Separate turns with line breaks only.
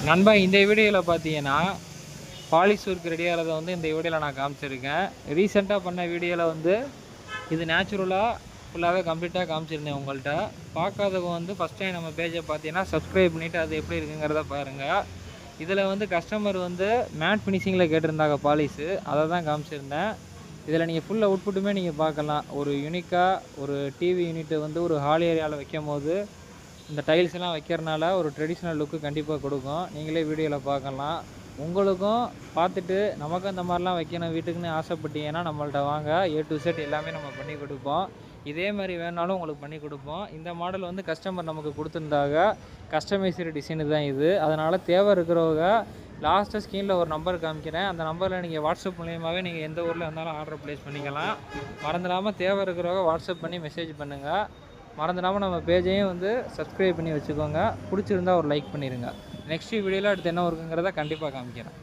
நண்பா இந்த வீடியோவில் பார்த்தீங்கன்னா பாலிஷ் ஒர்க் ரெடியாகிறத வந்து இந்த வீடியோவில் நான் காமிச்சிருக்கேன். ரீசெண்டாக பண்ண வீடியோவில் வந்து இது நேச்சுரலாக ஃபுல்லாகவே கம்ப்ளீட்டாக காமிச்சிருந்தேன் உங்கள்கிட்ட. பார்க்காதவங்க வந்து ஃபஸ்ட் டைம் நம்ம பேஜை பார்த்தீங்கன்னா சப்ஸ்கிரைப் பண்ணிவிட்டு அது எப்படி இருக்குங்கிறத பாருங்கள். இதில் வந்து கஸ்டமர் வந்து மேட் ஃபினிஷிங்கில் கேட்டிருந்தாங்க பாலிஷு, அதை தான் காமிச்சிருந்தேன். இதில் நீங்கள் ஃபுல் அவுட்புட்டுமே நீங்கள் பார்க்கலாம். ஒரு யூனிக்காக ஒரு டிவி யூனிட்டு வந்து ஒரு ஹால் ஏரியாவில் வைக்கும் போது இந்த டைல்ஸ்லாம் வைக்கிறனால ஒரு ட்ரெடிஷ்னல் லுக்கு கண்டிப்பாக கொடுக்கும். நீங்களே வீடியோவில் பார்க்கலாம். உங்களுக்கும் பார்த்துட்டு நமக்கும் இந்த மாதிரிலாம் வைக்கணும் வீட்டுக்குன்னு ஆசைப்பட்டீங்கன்னா நம்மள்ட்ட வாங்க. A to Z எல்லாமே நம்ம பண்ணி கொடுப்போம். இதே மாதிரி வேணாலும் உங்களுக்கு பண்ணி கொடுப்போம். இந்த மாடல் வந்து கஸ்டமர் நமக்கு கொடுத்துருந்தாங்க. கஸ்டமைஸ்டு டிசைனு தான் இது. அதனால் தேவை இருக்கிறவங்க லாஸ்ட்டாக ஸ்க்ரீனில் ஒரு நம்பர் காமிக்கிறேன். அந்த நம்பரில் நீங்கள் வாட்ஸ்அப் மூலியமாகவே நீங்கள் எந்த ஊரில் இருந்தாலும் ஆர்டர் ப்ளேஸ் பண்ணிக்கலாம். மறந்துடாமல் தேவை இருக்கிறவங்க வாட்ஸ்அப் பண்ணி மெசேஜ் பண்ணுங்கள். மறந்துடாமல் நம்ம பேஜையும் வந்து சப்ஸ்கிரைப் பண்ணி வச்சுக்கோங்க. பிடிச்சிருந்தா ஒரு லைக் பண்ணிடுங்க. நெக்ஸ்ட் வீடியோவில் அடுத்து என்ன இருக்குங்கிறத கண்டிப்பாக காமிக்கிறேன்.